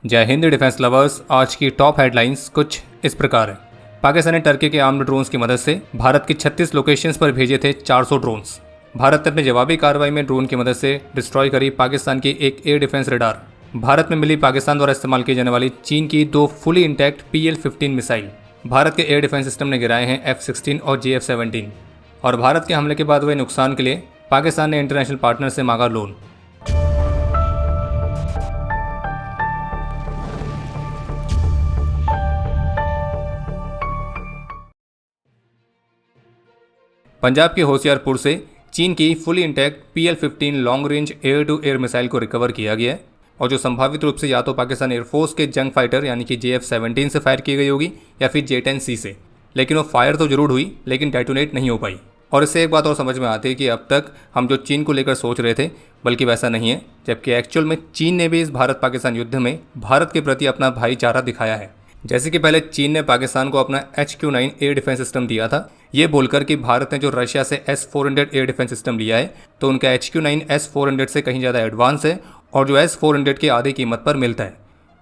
जय Hind defence lovers. आज की टॉप हेडलाइंस कुछ इस प्रकार है। पाकिस्तान ने टर्की के आर्म्ड ड्रोन्स की मदद से भारत की 36 लोकेशंस पर भेजे थे 400 ड्रोन्स। भारत ने अपनी जवाबी कार्रवाई में ड्रोन की मदद से डिस्ट्रॉय करी पाकिस्तान की एक एयर डिफेंस रडार। भारत में मिली पाकिस्तान द्वारा इस्तेमाल की जाने वाली चीन की 2 fully intact PL-15 missile. Bharat के एयर डिफेंस सिस्टम ने गिराए हैं F-16 और JF-17। और भारत के हमले के बाद हुए नुकसान के लिए पाकिस्तान ने इंटरनेशनल पार्टनर से मांगा लोन। पंजाब के होशियारपुर से चीन की fully intact PL-15 long range air to air missile को रिकवर किया गया है, और जो संभावित रूप से या तो पाकिस्तान एयरफोर्स के जंग फाइटर यानी कि JF-17 से फायर की गई होगी या फिर J-10C से। लेकिन वो फायर तो जरूर हुई, लेकिन डेटोनेट नहीं हो पाई। और इससे एक बात और समझ में आती है कि अब तक हम जो चीन को लेकर सोच रहे थे, बल्कि वैसा नहीं है, जबकि एक्चुअल में चीन ने भी इस भारत पाकिस्तान युद्ध में भारत के प्रति अपना भाईचारा दिखाया है। जैसे कि पहले चीन ने पाकिस्तान को अपना HQ-9 एयर डिफेंस सिस्टम दिया था, ये बोलकर कि भारत ने जो रशिया से S-400 एयर डिफेंस सिस्टम लिया है तो उनका HQ-9 S-400 से कहीं ज़्यादा एडवांस है और जो S-400 की आधी कीमत पर मिलता है।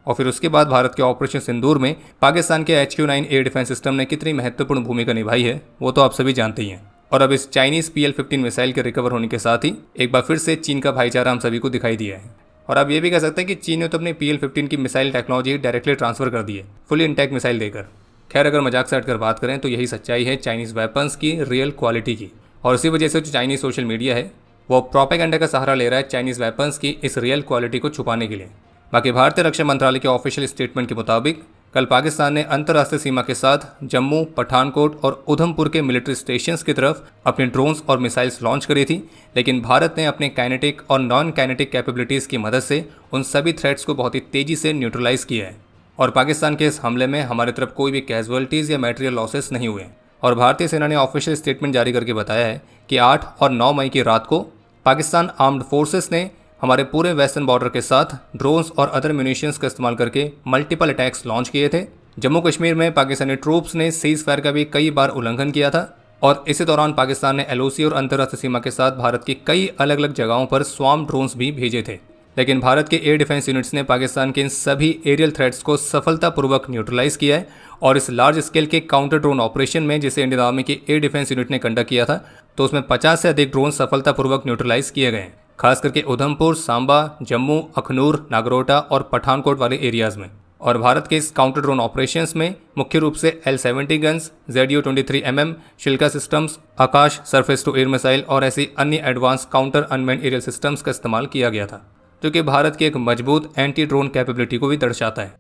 और फिर उसके बाद भारत के ऑपरेशन सिंदूर में पाकिस्तान के HQ-9 एयर डिफेंस सिस्टम ने कितनी महत्वपूर्ण भूमिका निभाई है वो तो आप सभी जानते ही हैं। और अब इस चाइनीज़ PL-15 मिसाइल के रिकवर होने के साथ ही एक बार फिर से चीन का भाईचारा हम सभी को दिखाई दिया है। और आप ये भी कह सकते हैं कि चीन ने तो अपनी PL-15 की मिसाइल टेक्नोलॉजी डायरेक्टली ट्रांसफर कर दी है, फुली इंटैक्ट मिसाइल देकर। खैर, अगर मजाक से हटकर बात करें तो यही सच्चाई है चाइनीज़ वेपन्स की रियल क्वालिटी की। और इसी वजह से जो चाइनीज़ सोशल मीडिया है वो प्रोपेगेंडा का सहारा ले रहा है चाइनीज़ वेपन्स की इस रियल क्वालिटी को छुपाने के लिए। बाकी भारतीय रक्षा मंत्रालय के ऑफिशियल स्टेटमेंट के मुताबिक कल पाकिस्तान ने अंतर्राष्ट्रीय सीमा के साथ जम्मू, पठानकोट और उधमपुर के मिलिट्री स्टेशंस की तरफ अपने ड्रोन्स और मिसाइल्स लॉन्च करी थी। लेकिन भारत ने अपने काइनेटिक और नॉन काइनेटिक कैपेबिलिटीज़ की मदद से उन सभी थ्रेट्स को बहुत ही तेज़ी से न्यूट्रलाइज किया है। और पाकिस्तान के इस हमले में हमारी तरफ कोई भी कैजुअलिटीज़ या मटेरियल लॉसेस नहीं हुए। और भारतीय सेना ने ऑफिशियल स्टेटमेंट जारी करके बताया है कि 8 और 9 मई की रात को पाकिस्तान आर्म्ड फोर्सेस ने हमारे पूरे वेस्टर्न बॉर्डर के साथ ड्रोन्स और अदर म्यूनिशंस का इस्तेमाल करके मल्टीपल अटैक्स लॉन्च किए थे। जम्मू कश्मीर में पाकिस्तानी ट्रूप्स ने सीज फायर का भी कई बार उल्लंघन किया था। और इसी दौरान पाकिस्तान ने LOC और अंतर्राष्ट्रीय सीमा के साथ भारत की कई अलग अलग जगहों पर स्वाम ड्रोन्स भी भेजे थे। लेकिन भारत के एयर डिफेंस यूनिट्स ने पाकिस्तान के इन सभी एरियल थ्रेट्स को सफलतापूर्वक न्यूट्रलाइज किया है। और इस लार्ज स्केल के काउंटर ड्रोन ऑपरेशन में जिसे इंडियन आर्मी की एयर डिफेंस यूनिट ने कंडक्ट किया था, तो उसमें 50 से अधिक ड्रोन सफलतापूर्वक न्यूट्रलाइज किए गए, खास करके उधमपुर, सांबा, जम्मू, अखनूर, नागरोटा और पठानकोट वाले एरियाज में। और भारत के इस काउंटर ड्रोन ऑपरेशंस में मुख्य रूप से L-70 guns, ZU-23mm, Shilka systems, Akash surface to air missile और ऐसी अन्य advance counter unmanned aerial systems का इस्तेमाल किया गया था, जो कि भारत की एक मजबूत एंटी ड्रोन कैपेबिलिटी को भी दर्शाता है।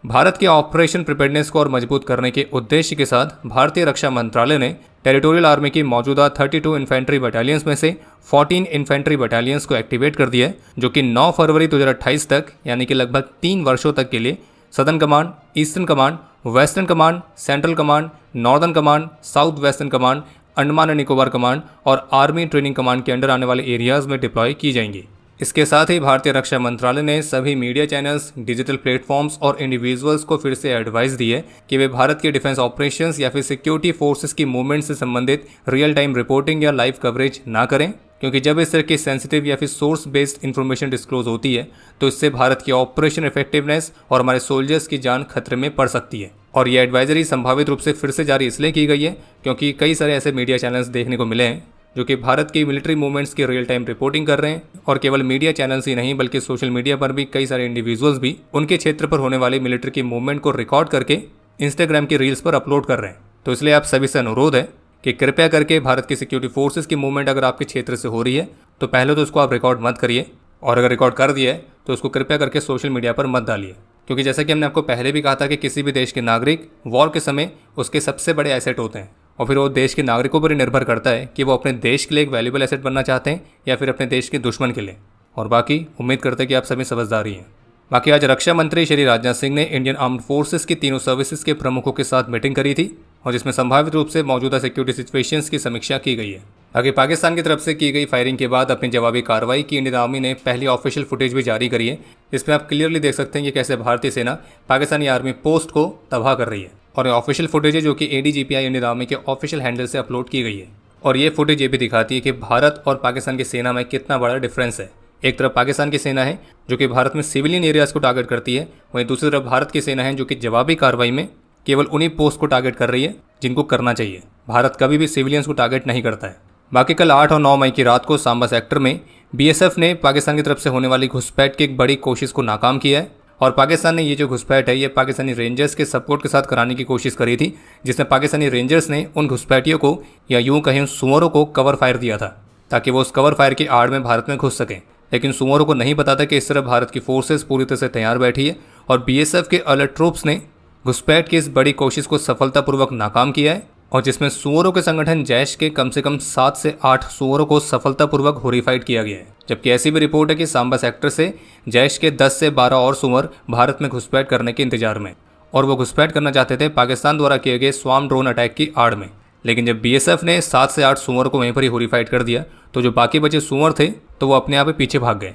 भारत के ऑपरेशन प्रिपेयर्डनेस को और मजबूत करने के उद्देश्य के साथ भारतीय रक्षा मंत्रालय ने टेरिटोरियल आर्मी की मौजूदा 32 इन्फेंट्री बटालियंस में से 14 इन्फेंट्री बटालियंस को एक्टिवेट कर दिया है, जो कि 9 फरवरी 2028 तक यानी कि लगभग 3 वर्षों तक के लिए southern command, eastern command, western command, central command, northern command, south western command, Andaman and Nicobar command और आर्मी ट्रेनिंग कमांड के अंडर आने वाले एरियाज में डिप्लॉय की जाएंगी। इसके साथ ही भारतीय रक्षा मंत्रालय ने सभी मीडिया चैनल्स, डिजिटल प्लेटफॉर्म्स और इंडिविजुअल्स को फिर से एडवाइस दी है कि वे भारत के डिफेंस ऑपरेशंस या फिर सिक्योरिटी फोर्सेस की मूवमेंट से संबंधित रियल टाइम रिपोर्टिंग या लाइव कवरेज ना करें, क्योंकि जब इस तरह की सेंसिटिव या फिर सोर्स बेस्ड इन्फॉर्मेशन डिस्क्लोज होती है तो इससे भारत की ऑपरेशन इफेक्टिवनेस और हमारे सोल्जर्स की जान खतरे में पड़ सकती है। और ये एडवाइजरी संभावित रूप से फिर से जारी इसलिए की गई है क्योंकि कई सारे ऐसे मीडिया चैनल्स देखने को मिले हैं जो कि भारत की मिलिट्री मूवमेंट्स की रियल टाइम रिपोर्टिंग कर रहे हैं। और केवल मीडिया चैनल्स ही नहीं बल्कि सोशल मीडिया पर भी कई सारे इंडिविजुअल्स भी उनके क्षेत्र पर होने वाली मिलिट्री की मूवमेंट को रिकॉर्ड करके इंस्टाग्राम की रील्स पर अपलोड कर रहे हैं। तो इसलिए आप सभी से अनुरोध है कि कृपया करके भारत की सिक्योरिटी फोर्सेस की मूवमेंट अगर आपके क्षेत्र से हो रही है तो पहले तो उसको आप रिकॉर्ड मत करिए, और अगर रिकॉर्ड कर दिया है तो उसको कृपया करके सोशल मीडिया पर मत डालिए, क्योंकि जैसा कि हमने आपको पहले भी कहा था कि किसी भी देश के नागरिक वॉर के समय उसके सबसे बड़े एसेट होते हैं। और फिर वो देश के नागरिकों पर ही निर्भर करता है कि वो अपने देश के लिए एक वैल्यूबल एसेट बनना चाहते हैं या फिर अपने देश के दुश्मन के लिए। और बाकी उम्मीद करते हैं कि आप सभी समझदारी हैं। बाकी आज रक्षा मंत्री श्री राजनाथ सिंह ने इंडियन आर्म्ड फोर्सेस की तीनों सर्विसेज के प्रमुखों के साथ मीटिंग करी थी, और जिसमें संभावित रूप से मौजूदा सिक्योरिटी सिचुएशंस की समीक्षा की गई है। आगे पाकिस्तान की तरफ से की गई फायरिंग के बाद अपनी जवाबी कार्रवाई की इंडियन आर्मी ने पहली ऑफिशियल फुटेज भी जारी करी है, जिसमें आप क्लियरली देख सकते हैं कि कैसे भारतीय सेना पाकिस्तानी आर्मी पोस्ट को तबाह कर रही है। और ऑफिशियल फुटेज है जो कि ADGPI इंडियन आर्मी के ऑफिशियल हैंडल से अपलोड की गई है। और ये फुटेज ये भी दिखाती है कि भारत और पाकिस्तान की सेना में कितना बड़ा डिफरेंस है। एक तरफ पाकिस्तान की सेना है जो कि भारत में सिविलियन एरियाज को टारगेट करती है, वहीं दूसरी तरफ भारत की सेना है जो कि जवाबी कार्रवाई में केवल उन्हीं पोस्ट को टारगेट कर रही है जिनको करना चाहिए। भारत कभी भी सिविलियंस को टारगेट नहीं करता है। बाकी कल 8 और 9 मई की रात को सांबा सेक्टर में बीएसएफ ने पाकिस्तान की तरफ से होने वाली घुसपैठ की एक बड़ी कोशिश को नाकाम किया है और पाकिस्तान ने ये जो घुसपैठ है ये पाकिस्तानी रेंजर्स के सपोर्ट के साथ कराने की कोशिश करी थी, जिसमें पाकिस्तानी रेंजर्स ने उन घुसपैठियों को या यूं कहें सुअरों को कवर फायर दिया था ताकि वो उस कवर फायर की आड़ में भारत में घुस सकें। लेकिन सुअरों को नहीं पता था कि इस तरह भारत की फोर्सेस पूरी तरह से तैयार बैठी है और बीएसएफ के अलर्ट ट्रूप्स ने घुसपैठ की इस बड़ी कोशिश को सफलतापूर्वक नाकाम किया है और जिसमें सुअरों के संगठन जैश के कम से कम 7 से 8 सुअरों को सफलतापूर्वक होरीफाइड किया गया है। जबकि ऐसी भी रिपोर्ट है कि सांबा सेक्टर से जैश के 10 से 12 और सुअर भारत में घुसपैठ करने के इंतजार में और वो घुसपैठ करना चाहते थे पाकिस्तान द्वारा किए गए स्वाम ड्रोन अटैक की आड़ में। लेकिन जब बीएसएफ ने 7 से 8 सुअर को वहीं पर ही होरीफाइड कर दिया तो जो बाकी बचे सुअर थे तो वो अपने आप ही पीछे भाग गए।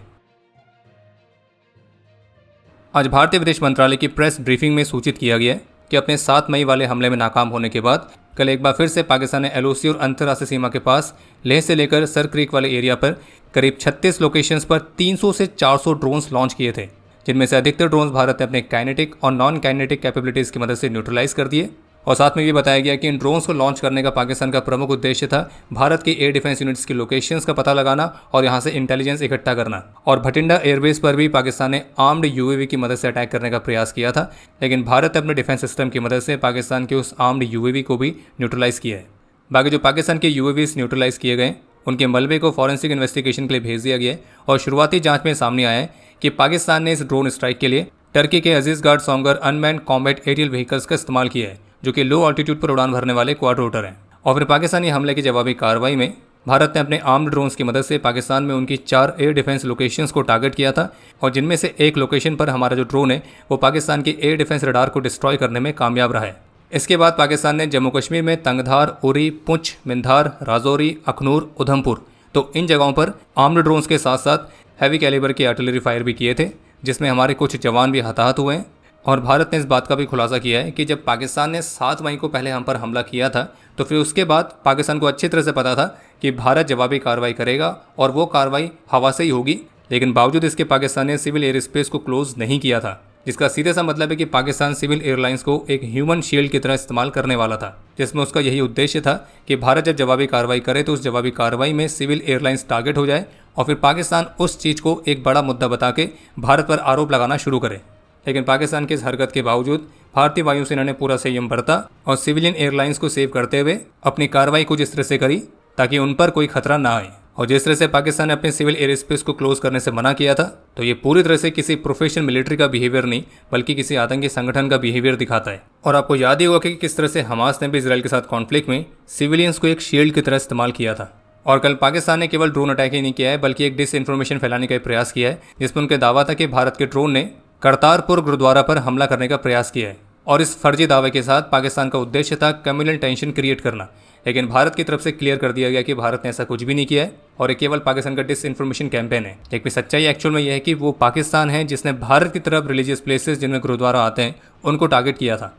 आज भारतीय विदेश मंत्रालय की प्रेस ब्रीफिंग में सूचित किया गया है कि अपने 7 मई वाले हमले में नाकाम होने के बाद कल एक बार फिर से पाकिस्तान ने एलओसी और अंतर्राष्ट्रीय सीमा के पास लेह से लेकर सर क्रीक वाले एरिया पर करीब 36 लोकेशंस पर 300 से 400 ड्रोन्स लॉन्च किए थे, जिनमें से अधिकतर ड्रोन्स भारत ने अपने काइनेटिक और नॉन काइनेटिक कैपेबिलिटीज़ की मदद से न्यूट्रलाइज कर दिए। और साथ में ये बताया गया कि इन ड्रोन्स को लॉन्च करने का पाकिस्तान का प्रमुख उद्देश्य था भारत की एयर डिफेंस यूनिट्स की लोकेशंस का पता लगाना और यहाँ से इंटेलिजेंस इकट्ठा करना। और भटिंडा एयरबेस पर भी पाकिस्तान ने आर्म्ड यूएवी की मदद से अटैक करने का प्रयास किया था, लेकिन भारत ने अपने डिफेंस सिस्टम की मदद से पाकिस्तान के उस आर्म्ड यूएवी को भी न्यूट्रलाइज किया है। बाकी जो पाकिस्तान के यूएवीज न्यूट्रलाइज किए गए उनके मलबे को फॉरेंसिक इन्वेस्टिगेशन के लिए भेज दिया गया है और शुरुआती जांच में सामने आया है कि पाकिस्तान ने इस ड्रोन स्ट्राइक के लिए टर्की के अजीज गार्ड Songar unmanned combat aerial vehicles का इस्तेमाल किया है, जो कि लो ऑल्टीट्यूड पर उड़ान भरने वाले क्वाड्रोटर हैं। और फिर पाकिस्तानी हमले की जवाबी कार्रवाई में भारत ने अपने आर्म्ड ड्रोन्स की मदद से पाकिस्तान में उनकी 4 एयर डिफेंस लोकेशंस को टारगेट किया था और जिनमें से एक लोकेशन पर हमारा जो ड्रोन है वो पाकिस्तान के एयर डिफेंस रडार को डिस्ट्रॉय करने में कामयाब रहा है। इसके बाद पाकिस्तान ने जम्मू कश्मीर में तंगधार, उरी, पुंछ, मिंधार, राजौरी, अखनूर, उधमपुर तो इन जगहों पर आर्म्ड ड्रोन्स के साथ साथ हैवी कैलिबर के आर्टिलरी फायर भी किए थे, जिसमें हमारे कुछ जवान भी हताहत हुए हैं। और भारत ने इस बात का भी खुलासा किया है कि जब पाकिस्तान ने 7 मई को पहले हम पर हमला किया था तो फिर उसके बाद पाकिस्तान को अच्छी तरह से पता था कि भारत जवाबी कार्रवाई करेगा और वो कार्रवाई हवा से ही होगी, लेकिन बावजूद इसके पाकिस्तान ने सिविल एयर स्पेस को क्लोज नहीं किया था, जिसका सीधे सा मतलब है कि पाकिस्तान सिविल एयरलाइंस को एक ह्यूमन शील्ड की तरह इस्तेमाल करने वाला था, जिसमें उसका यही उद्देश्य था कि भारत जब जवाबी कार्रवाई करे तो उस जवाबी कार्रवाई में सिविल एयरलाइंस टारगेट हो जाए और फिर पाकिस्तान उस चीज़ को एक बड़ा मुद्दा बता के भारत पर आरोप लगाना शुरू करे। लेकिन पाकिस्तान की इस हरकत के बावजूद भारतीय वायुसेना ने पूरा संयम बरता और सिविलियन एयरलाइंस को सेव करते हुए अपनी कार्रवाई कुछ इस तरह से करी ताकि उन पर कोई खतरा ना आए। और जिस तरह से पाकिस्तान ने अपने सिविल एयर स्पेस को क्लोज करने से मना किया था तो ये पूरी तरह से किसी प्रोफेशनल मिलिट्री का बिहेवियर नहीं बल्कि किसी आतंकी संगठन का बिहेवियर दिखाता है। और आपको याद ही होगा कि किस तरह से हमास ने भी इजराइल के साथ कॉन्फ्लिक्ट में सिविलियंस को एक शील्ड की तरह इस्तेमाल किया था। और कल पाकिस्तान ने केवल ड्रोन अटैक ही नहीं किया है बल्कि एक डिस इन्फॉर्मेशन फैलाने का प्रयास किया है, जिसमें उनका दावा था कि भारत के ड्रोन ने करतारपुर गुरुद्वारा पर हमला करने का प्रयास किया है। और इस फर्जी दावे के साथ पाकिस्तान का उद्देश्य था कम्युनल टेंशन क्रिएट करना, लेकिन भारत की तरफ से क्लियर कर दिया गया कि भारत ने ऐसा कुछ भी नहीं किया है और ये केवल पाकिस्तान का डिस इन्फॉर्मेशन कैंपेन है। लेकिन सच्चाई एक्चुअल में यह है कि वो पाकिस्तान है जिसने भारत की तरफ रिलीजियस प्लेसेस जिनमें गुरुद्वारा आते हैं उनको टारगेट किया था।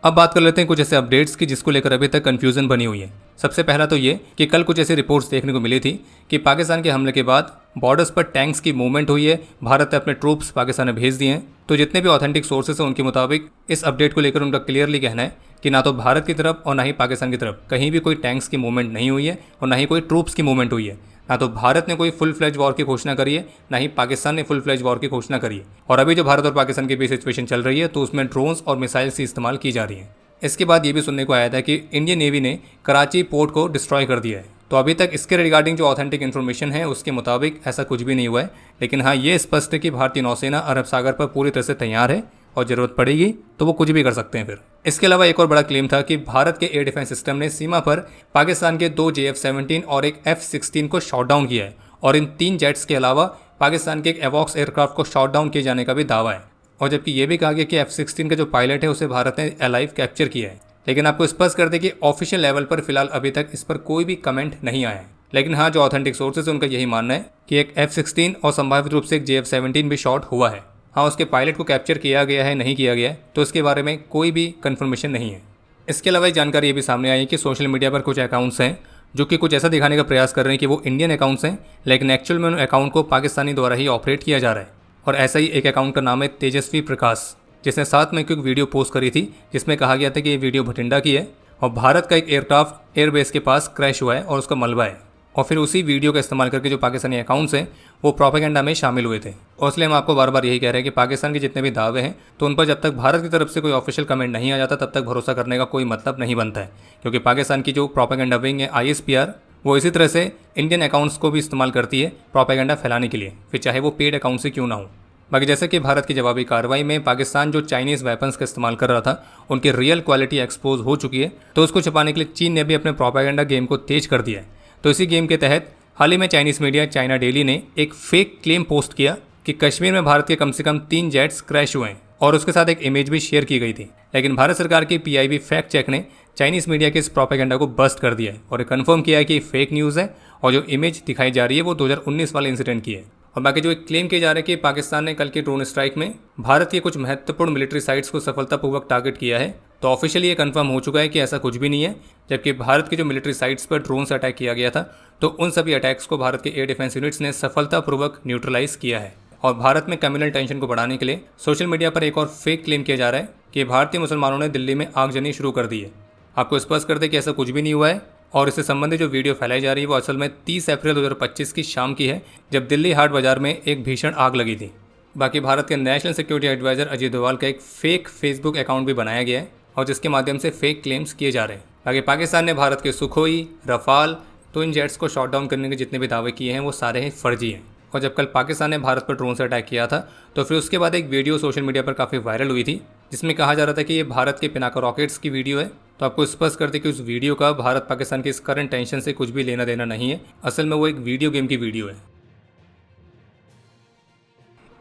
अब बात कर लेते हैं कुछ ऐसे अपडेट्स की जिसको लेकर अभी तक कंफ्यूजन बनी हुई है। सबसे पहला तो ये कि कल कुछ ऐसी रिपोर्ट्स देखने को मिली थी कि पाकिस्तान के हमले के बाद बॉर्डर्स पर टैंक्स की मूवमेंट हुई है, भारत ने अपने ट्रूप्स पाकिस्तान में भेज दिए हैं। तो जितने भी ऑथेंटिक सोर्सेस हैं उनके मुताबिक इस अपडेट को लेकर उनका क्लियरली कहना है कि ना तो भारत की तरफ और ना ही पाकिस्तान की तरफ कहीं भी कोई टैंक्स की मूवमेंट नहीं हुई है और ना ही कोई ट्रूप्स की मूवमेंट हुई है। ना तो भारत ने कोई फुल फ्लेज वॉर की घोषणा करी है, ना ही पाकिस्तान ने फुल फ्लेज वॉर की घोषणा करी है। और अभी जो भारत और पाकिस्तान के बीच सिचुएशन चल रही है तो उसमें ड्रोन्स और मिसाइल्स की इस्तेमाल की जा रही है। इसके बाद ये भी सुनने को आया था कि इंडियन नेवी ने कराची पोर्ट को डिस्ट्रॉय कर दिया है। तो अभी तक इसके रिगार्डिंग जो ऑथेंटिक इन्फॉर्मेशन है उसके मुताबिक ऐसा कुछ भी नहीं हुआ है, लेकिन हाँ ये स्पष्ट है कि भारतीय नौसेना अरब सागर पर पूरी तरह से तैयार है और ज़रूरत पड़ेगी तो वो कुछ भी कर सकते हैं। फिर इसके अलावा एक और बड़ा क्लेम था कि भारत के एयर डिफेंस सिस्टम ने सीमा पर पाकिस्तान के 2 JF-17 और एक F-16 को शॉट डाउन किया है और इन 3 जेट्स के अलावा पाकिस्तान के एक एवॉक्स एयरक्राफ्ट को शॉट डाउन किए जाने का भी दावा है। और जबकि ये भी कहा गया कि F-16 का जो पायलट है उसे भारत ने अलाइव कैप्चर किया है। लेकिन आपको स्पष्ट कर दें कि ऑफिशियल लेवल पर फिलहाल अभी तक इस पर कोई भी कमेंट नहीं आया है। लेकिन हाँ जो ऑथेंटिक सोर्सेज है उनका यही मानना है कि एक F-16 और संभावित रूप से एक JF-17 भी शॉट हुआ है। हाँ उसके पायलट को कैप्चर किया गया है नहीं किया गया है तो इसके बारे में कोई भी कंफर्मेशन नहीं है। इसके अलावा एक जानकारी ये भी सामने आई है कि सोशल मीडिया पर कुछ अकाउंट्स हैं जो कि कुछ ऐसा दिखाने का प्रयास कर रहे हैं कि वो इंडियन अकाउंट्स हैं, लेकिन एक्चुअल में उन अकाउंट को पाकिस्तानी द्वारा ही ऑपरेट किया जा रहा है। और ऐसा ही एक अकाउंट का नाम है तेजस्वी प्रकाश, जिसने 7 मई को एक वीडियो पोस्ट करी थी जिसमें कहा गया था कि ये वीडियो भटिंडा की है और भारत का एक एयरक्राफ्ट एयरबेस के पास क्रैश हुआ है और उसका मलबा है। और फिर उसी वीडियो का इस्तेमाल करके जो पाकिस्तानी अकाउंट्स हैं वो प्रोपेगेंडा में शामिल हुए थे। और इसलिए हम आपको बार बार यही कह रहे हैं कि पाकिस्तान के जितने भी दावे हैं तो उन पर जब तक भारत की तरफ से कोई ऑफिशियल कमेंट नहीं आ जाता तब तक भरोसा करने का कोई मतलब नहीं बनता है, क्योंकि पाकिस्तान की जो प्रोपेगेंडा विंग है ISPR वो इसी तरह से इंडियन अकाउंट्स को भी इस्तेमाल करती है प्रोपेगेंडा फैलाने के लिए, फिर चाहे वो पेड अकाउंट से क्यों ना हो। बाकी जैसे कि भारत की जवाबी कार्रवाई में पाकिस्तान जो चाइनीज़ वेपन्स का इस्तेमाल कर रहा था उनकी रियल क्वालिटी एक्सपोज हो चुकी है, तो उसको छुपाने के लिए चीन ने भी अपने प्रोपेगेंडा गेम को तेज कर दिया है। तो इसी गेम के तहत हाल ही में चाइनीज़ मीडिया चाइना डेली ने एक फेक क्लेम पोस्ट किया कि कश्मीर में भारत के कम से कम 3 जेट्स क्रैश हुए हैं और उसके साथ एक इमेज भी शेयर की गई थी। लेकिन भारत सरकार की PIB फैक्ट चेक ने चाइनीज़ मीडिया के इस प्रोपेगेंडा को बस्ट कर दिया है और ये कन्फर्म किया है कि फेक न्यूज़ है और जो इमेज दिखाई जा रही है वो 2019 वाले इंसिडेंट की है। और बाकी जो एक क्लेम किए जा रहे हैं कि पाकिस्तान ने कल के ड्रोन स्ट्राइक में भारत के कुछ महत्वपूर्ण मिलिट्री साइट्स को सफलतापूर्वक टारगेट किया है, तो ऑफिशियली ये कंफर्म हो चुका है कि ऐसा कुछ भी नहीं है। जबकि भारत की जो मिलिट्री साइट्स पर ड्रोन से अटैक किया गया था तो उन सभी अटैक्स को भारत के एयर डिफेंस यूनिट्स ने सफलतापूर्वक न्यूट्रलाइज किया है। और भारत में कम्युनल टेंशन को बढ़ाने के लिए सोशल मीडिया पर एक और फेक क्लेम किया जा रहा है कि भारतीय मुसलमानों ने दिल्ली में आगजनी शुरू कर दी है। आपको स्पष्ट कर दे कि ऐसा कुछ भी नहीं हुआ है और इससे संबंधित जो वीडियो फैलाई जा रही है वो असल में 30 अप्रैल 2025 की शाम की है, जब दिल्ली हाट बाजार में एक भीषण आग लगी थी। बाकी भारत के national security adviser Ajit Doval का एक फेक फेसबुक अकाउंट भी बनाया गया है और जिसके माध्यम से फेक क्लेम्स किए जा रहे हैं। बाकी पाकिस्तान ने भारत के सुखोई, रफाल, ट्विन जेट्स को शॉट डाउन करने के जितने भी दावे किए हैं वो सारे ही फर्जी हैं। और जब कल पाकिस्तान ने भारत पर ड्रोन से अटैक किया था तो फिर उसके बाद एक वीडियो सोशल मीडिया पर काफ़ी वायरल हुई थी जिसमें कहा जा रहा था कि ये भारत के पिनाका रॉकेट्स की वीडियो है। तो आपको स्पष्ट करते कि उस वीडियो का भारत पाकिस्तान के इस करंट टेंशन से कुछ भी लेना देना नहीं है, असल में वो एक वीडियो गेम की वीडियो है।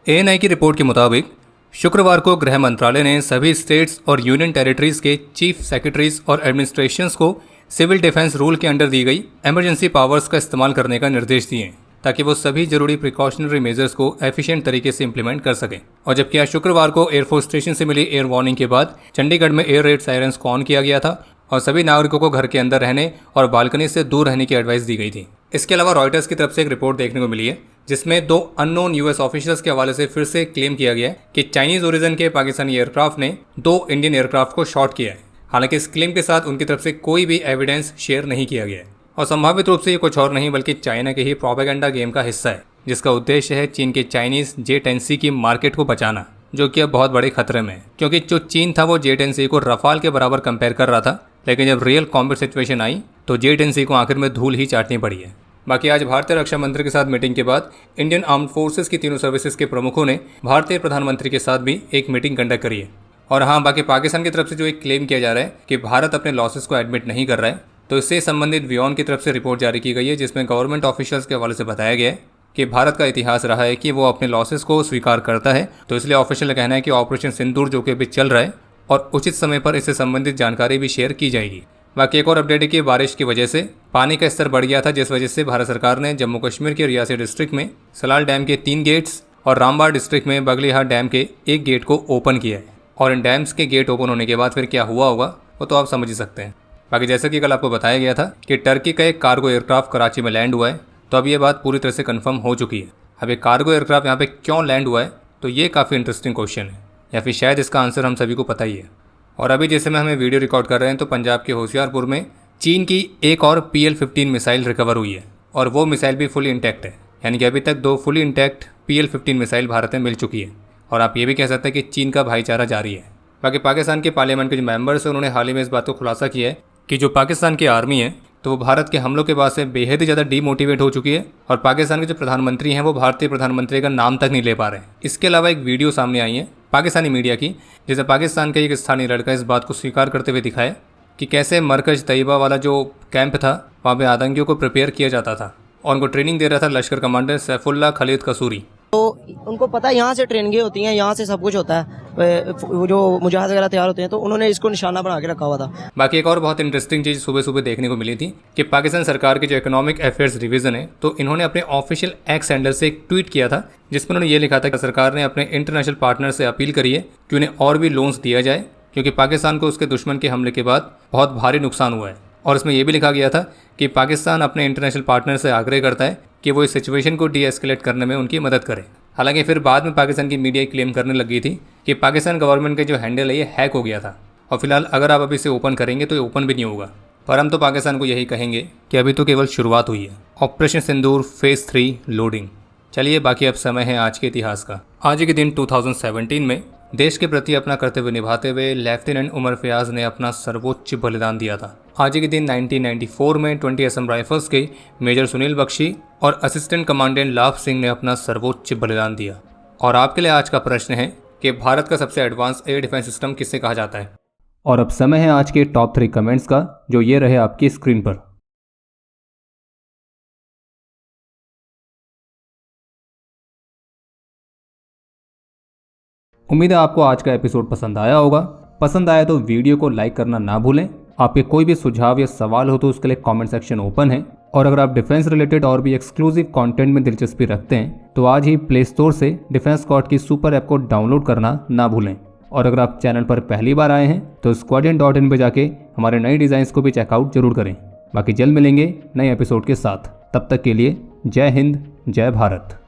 ANI की रिपोर्ट के मुताबिक शुक्रवार को गृह मंत्रालय ने सभी स्टेट्स और यूनियन टेरिटरीज के चीफ सेक्रेटरीज और एडमिनिस्ट्रेशंस को सिविल डिफेंस रूल के अंडर दी गई इमरजेंसी पावर्स का इस्तेमाल करने का निर्देश दिए ताकि वो सभी जरूरी प्रिकॉशनरी मेजर्स को एफिशिएंट तरीके से इंप्लीमेंट कर सकें। और जबकि आज शुक्रवार को एयरफोर्स स्टेशन से मिली एयर वार्निंग के बाद चंडीगढ़ में एयर रेड सायरन्स को ऑन किया गया था और सभी नागरिकों को घर के अंदर रहने और बालकनी से दूर रहने की एडवाइस दी गई थी। इसके अलावा रॉयटर्स की तरफ से एक रिपोर्ट देखने को मिली है जिसमें 2 अननोन US ऑफिसर्स के हवाले से फिर से क्लेम किया गया है कि चाइनीज ओरिजिन के पाकिस्तानी एयरक्राफ्ट ने 2 इंडियन एयरक्राफ्ट को शॉट किया है। हालांकि इस क्लेम के साथ उनकी तरफ से कोई भी एविडेंस शेयर नहीं किया गया है और संभावित रूप से ये कुछ और नहीं बल्कि चाइना के ही प्रोपेगेंडा गेम का हिस्सा है जिसका उद्देश्य है चीन के चाइनीज J-10C की मार्केट को बचाना, जो कि अब बहुत बड़े खतरे में है। क्योंकि जो चीन था वो J-10C को रफाल के बराबर कंपेयर कर रहा था, लेकिन जब रियल कॉम्बैट सिचुएशन आई तो J-10C को आखिर में धूल ही चाटनी पड़ी है। बाकी आज भारतीय रक्षा मंत्री के साथ मीटिंग के बाद इंडियन आर्म्ड फोर्सेस की तीनों सर्विसेज के प्रमुखों ने भारतीय प्रधानमंत्री के साथ भी एक मीटिंग कंडक्ट करी है। और हाँ, बाकी पाकिस्तान की तरफ से जो एक क्लेम किया जा रहा है कि भारत अपने लॉसेस को एडमिट नहीं कर रहा है, तो इससे संबंधित वियोन की तरफ से रिपोर्ट जारी की गई है जिसमें गवर्नमेंट ऑफिशियल्स के हवाले से बताया गया है कि भारत का इतिहास रहा है कि वो अपने लॉसेस को स्वीकार करता है। तो इसलिए ऑफिशियल का कहना है कि ऑपरेशन सिंदूर जो कि अभी चल रहा है और उचित समय पर इससे संबंधित जानकारी भी शेयर की जाएगी। बाकी एक और अपडेट है कि बारिश की वजह से पानी का स्तर बढ़ गया था, जिस वजह से भारत सरकार ने जम्मू कश्मीर के रियासी डिस्ट्रिक्ट में सलाल डैम के 3 गेट्स और रामबाड़ डिस्ट्रिक्ट में बगलीहाट डैम के 1 गेट को ओपन किया है। और इन डैम्स के गेट ओपन होने के बाद फिर क्या हुआ होगा वो तो आप समझ ही सकते हैं। बाकी जैसा कि कल आपको बताया गया था कि टर्की का एक कार्गो एयरक्राफ्ट कराची में लैंड हुआ है, तो अब ये बात पूरी तरह से कंफर्म हो चुकी है। अब ये कार्गो एयरक्राफ्ट यहाँ पे क्यों लैंड हुआ है, तो ये काफ़ी इंटरेस्टिंग क्वेश्चन है, या फिर शायद इसका आंसर हम सभी को पता ही है। और अभी जैसे में हमें वीडियो रिकॉर्ड कर रहे हैं तो पंजाब के होशियारपुर में चीन की एक और PL-15 मिसाइल रिकवर हुई है और वो मिसाइल भी फुली इंटैक्ट है, यानी कि अभी तक 2 fully intact PL-15 missile Bharat में मिल चुकी है। और आप ये भी कह सकते हैं कि चीन का भाईचारा जारी है। बाकी पाकिस्तान के पार्लियामेंट के जो मेंबर्स हैं उन्होंने हाल ही में इस बात को खुलासा किया है कि जो पाकिस्तान की आर्मी है तो वो भारत के हमलों के बाद से बेहद ही ज़्यादा डीमोटिवेट हो चुकी है और पाकिस्तान के जो प्रधानमंत्री हैं वो भारतीय प्रधानमंत्री का नाम तक नहीं ले पा रहे हैं। इसके अलावा एक वीडियो सामने आई है पाकिस्तानी मीडिया की जिसे पाकिस्तान का एक स्थानीय लड़का इस बात को स्वीकार करते हुए दिखाया कि कैसे मरकज तैयबा वाला जो कैंप था वहाँ पे आतंकियों को प्रिपेयर किया जाता था और उनको ट्रेनिंग दे रहा था लश्कर कमांडर सैफुल्ला खलीद कसूरी। तो उनको पता है यहाँ से ट्रेनिंगें होती हैं, यहाँ से सब कुछ होता है, वो जो मुजाहिद वगैरह तैयार होते हैं, तो उन्होंने इसको निशाना बना के रखा हुआ था। बाकी एक और बहुत इंटरेस्टिंग चीज़ सुबह सुबह देखने को मिली थी कि पाकिस्तान सरकार की जो इकोनॉमिक अफेयर्स डिवीजन है तो इन्होंने अपने ऑफिशियल एक्स हैंडल से एक ट्वीट किया था जिसमें उन्होंने ये लिखा था कि सरकार ने अपने इंटरनेशनल पार्टनर से अपील करी है कि उन्हें और भी लोन्स दिया जाए क्योंकि पाकिस्तान को उसके दुश्मन के हमले के बाद बहुत भारी नुकसान हुआ है और इसमें यह भी लिखा गया था कि पाकिस्तान अपने इंटरनेशनल पार्टनर से आग्रह करता है कि वो इस सिचुएशन को डीएस्केलेट करने में उनकी मदद करें। हालांकि फिर बाद में पाकिस्तान की मीडिया क्लेम करने लगी थी कि पाकिस्तान गवर्नमेंट के जो हैंडल है ये हैक हो गया था और फिलहाल अगर आप अभी इसे ओपन करेंगे तो ये ओपन भी नहीं होगा। पर हम तो पाकिस्तान को यही कहेंगे कि अभी तो केवल शुरुआत हुई है। ऑपरेशन सिंदूर फेज 3 लोडिंग। चलिए बाकी अब समय है आज के इतिहास का। आज के दिन 2017 में देश के प्रति अपना कर्तव्य निभाते हुए लेफ्टिनेंट उमर फयाज ने अपना सर्वोच्च बलिदान दिया था। आज के दिन 1994 में 20 असम राइफल्स के मेजर सुनील बख्शी और असिस्टेंट कमांडेंट लाभ सिंह ने अपना सर्वोच्च बलिदान दिया। और आपके लिए आज का प्रश्न है कि भारत का सबसे एडवांस एयर डिफेंस सिस्टम किसे कहा जाता है। और अब समय है आज के टॉप 3 कमेंट्स का, जो ये रहे आपकी स्क्रीन पर। उम्मीद है आपको आज का एपिसोड पसंद आया होगा। पसंद आया तो वीडियो को लाइक करना ना भूलें। आपके कोई भी सुझाव या सवाल हो तो उसके लिए कमेंट सेक्शन ओपन है। और अगर आप डिफेंस रिलेटेड और भी एक्सक्लूसिव कंटेंट में दिलचस्पी रखते हैं तो आज ही प्ले स्टोर से डिफेंस स्क्वाड की सुपर ऐप को डाउनलोड करना ना भूलें। और अगर आप चैनल पर पहली बार आए हैं तो squadron.in पे जाके हमारे नए डिज़ाइंस को भी चेकआउट जरूर करें। बाकी जल्द मिलेंगे नए एपिसोड के साथ। तब तक के लिए जय हिंद, जय भारत।